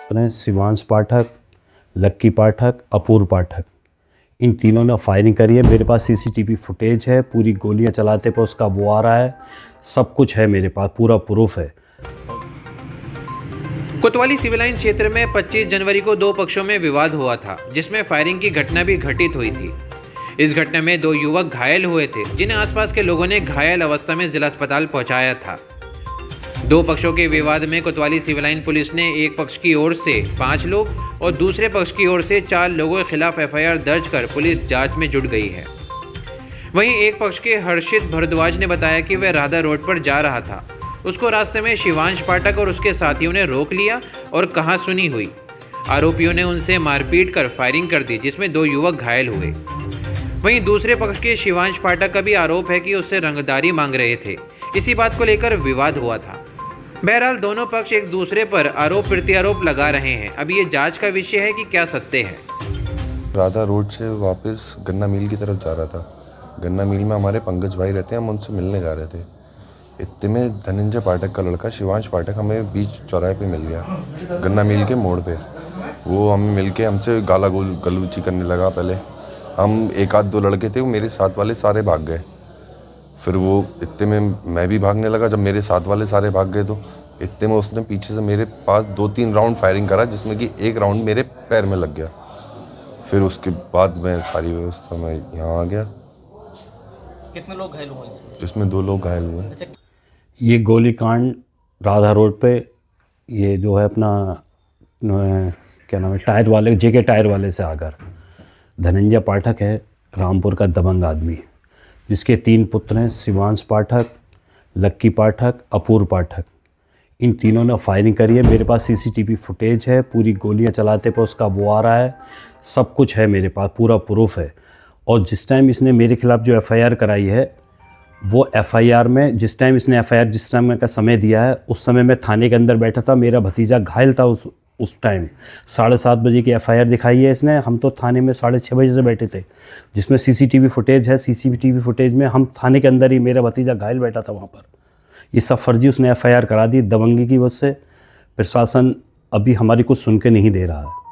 हैं शिवांश पाठक, लक्की पाठक, अपूर्व पाठक, इन तीनों ने फायरिंग करी है। मेरे पास सीसीटीवी फुटेज है, पूरी गोलियां चलाते पर उसका वो आ रहा है, सब कुछ है मेरे पास, पूरा प्रूफ है। कोतवाली सिविल लाइन क्षेत्र में 25 जनवरी को दो पक्षों में विवाद हुआ था, जिसमें फायरिंग की घटना भी घटित हुई थी। इस घटना में दो युवक घायल हुए थे, जिन्हें आसपास के लोगों ने घायल अवस्था में जिला अस्पताल पहुंचाया था। दो पक्षों के विवाद में कोतवाली सिविल लाइन पुलिस ने एक पक्ष की ओर से 5 लोग और दूसरे पक्ष की ओर से 4 लोगों के खिलाफ एफआईआर दर्ज कर पुलिस जांच में जुट गई है। वहीं एक पक्ष के हर्षित भारद्वाज ने बताया कि वह राधा रोड पर जा रहा था। उसको रास्ते में शिवांश पाठक और उसके साथियों ने रोक लिया और कहासुनी हुई। आरोपियों ने उनसे मारपीट कर फायरिंग कर दी, जिसमें 2 युवक घायल हुए। वहीं दूसरे पक्ष के शिवांश पाठक का भी आरोप है कि उससे रंगदारी मांग रहे थे। इसी बात को लेकर विवाद हुआ था। बहरहाल दोनों पक्ष एक दूसरे पर आरोप प्रत्यारोप लगा रहे हैं। अब ये जांच का विषय है कि क्या सत्य है। राधा रोड से वापस गन्ना मिल की तरफ जा रहा था। गन्ना मिल में हमारे पंकज भाई रहते हैं, हम उनसे मिलने जा रहे थे। इतने में धनंजय पाठक का लड़का शिवांश पाठक हमें बीच चौराहे पे मिल गया, गन्ना मिल के मोड़ पे। वो हम मिल के हमसे गाला गलूची करने लगा। पहले हम 1-2 लड़के थे, वो मेरे साथ वाले सारे भाग गए। फिर वो इतने में मैं भी भागने लगा। जब मेरे साथ वाले सारे भाग गए तो इतने में उसने पीछे से मेरे पास 2-3 राउंड फायरिंग करा, जिसमें कि एक राउंड मेरे पैर में लग गया। फिर उसके बाद मैं सारी व्यवस्था में यहाँ आ गया। कितने लोग घायल हुए इसमें 2 लोग घायल हुए। ये गोलीकांड राधा रोड पे, ये जो है अपना क्या नाम है, टायर वाले, जेके टायर वाले से आकर धनंजय पाठक है, रामपुर का दबंग आदमी, जिसके 3 पुत्र हैं, शिवांश पाठक, लक्की पाठक, अपूर्व पाठक। इन तीनों ने फायरिंग करी है। मेरे पास सीसीटीवी फुटेज है, पूरी गोलियां चलाते पर उसका वो आ रहा है, सब कुछ है मेरे पास, पूरा प्रूफ है। और जिस टाइम इसने मेरे खिलाफ जो एफआईआर कराई है, वो एफआईआर में जिस टाइम इसने एफआईआर जिस समय का समय दिया है, उस समय मैं थाने के अंदर बैठा था। मेरा भतीजा घायल था उस टाइम। 7:30 बजे की एफआईआर दिखाई है इसने। हम तो थाने में 6:30 बजे से बैठे थे, जिसमें सीसीटीवी फुटेज है। सीसीटीवी फुटेज में हम थाने के अंदर ही, मेरा भतीजा घायल बैठा था वहाँ पर। ये सब फर्जी उसने एफआईआर करा दी दबंगी की वजह से। प्रशासन अभी हमारी कुछ सुन के नहीं दे रहा है।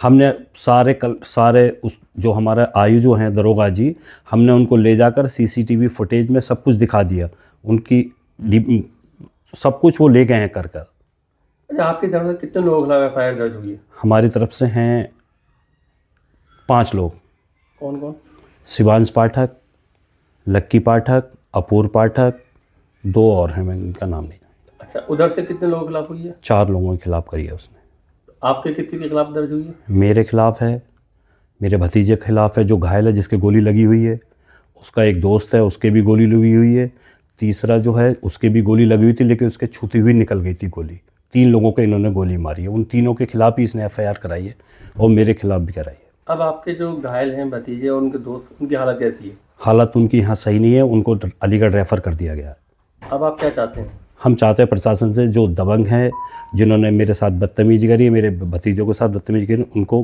हमने सारे उस जो हमारा आयु जो हैं दरोगा जी, हमने उनको ले जाकर सीसीटीवी फुटेज में सब कुछ दिखा दिया। उनकी सब कुछ वो ले गए हैं कर। अच्छा, आपकी तरफ से कितने लोगों के खिलाफ एफआईआर दर्ज हुई है? हमारी तरफ से हैं 5 लोग। कौन कौन? शिवांश पाठक, लक्की पाठक, अपूर्व पाठक, 2 और हैं, मैं इनका नाम नहीं जानता। अच्छा, उधर से कितने लोगों के खिलाफ हुई है? 4 लोगों के खिलाफ करी है उसने। आपके कितने के खिलाफ दर्ज हुई है? मेरे खिलाफ है, मेरे भतीजे के खिलाफ है जो घायल है, जिसके गोली लगी हुई है। उसका एक दोस्त है, उसके भी गोली लगी हुई है। तीसरा जो है, उसके भी गोली लगी हुई थी, लेकिन उसके छूती हुई निकल गई थी गोली। 3 लोगों को इन्होंने गोली मारी है। उन तीनों के खिलाफ ही इसने एफआईआर कराई है और मेरे खिलाफ भी कराई है। अब आपके जो घायल हैं भतीजे और उनके दोस्त, उनकी हालत कैसी है? हालत उनकी यहाँ सही नहीं है, उनको अलीगढ़ रेफ़र कर दिया गया है। अब आप क्या चाहते हैं? हम चाहते हैं प्रशासन से, जो दबंग हैं, जिन्होंने मेरे साथ बदतमीजी करी है, मेरे भतीजों के साथ बदतमीजी करी, उनको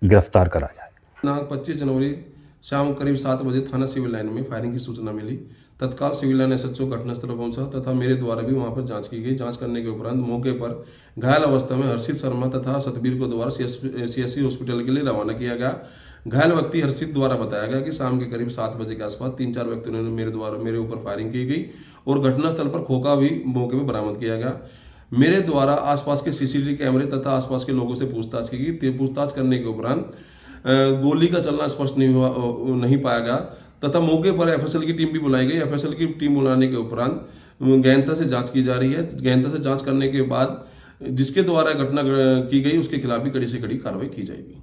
गिरफ्तार करा जाए। 25 जनवरी शाम करीब 7 बजे थाना सिविल लाइन में फायरिंग की सूचना मिली। तत्काल सिविल लाइन एसएचओ घटनास्थल पर पहुंचा तथा मेरे द्वारा भी वहां पर जांच की गई। जांच करने के उपरांत मौके पर घायल अवस्था में हर्षित शर्मा तथा सतबीर को द्वारा सीएससी हॉस्पिटल के लिए रवाना किया गया। घायल व्यक्ति हर्षित द्वारा बताया गया कि शाम के करीब 7 बजे के आसपास 3-4 व्यक्तियों ने मेरे ऊपर फायरिंग की गई और घटनास्थल पर खोखा भी मौके पर बरामद किया गया। मेरे द्वारा आसपास के सीसीटीवी कैमरे तथा आसपास के लोगों से पूछताछ की गई। पूछताछ करने के उपरांत गोली का चलना स्पष्ट नहीं पाया गया तथा मौके पर एफएसएल की टीम भी बुलाई गई। एफएसएल की टीम बुलाने के उपरांत गहनता से जांच की जा रही है। गहनता से जांच करने के बाद जिसके द्वारा घटना की गई उसके खिलाफ भी कड़ी से कड़ी कार्रवाई की जाएगी।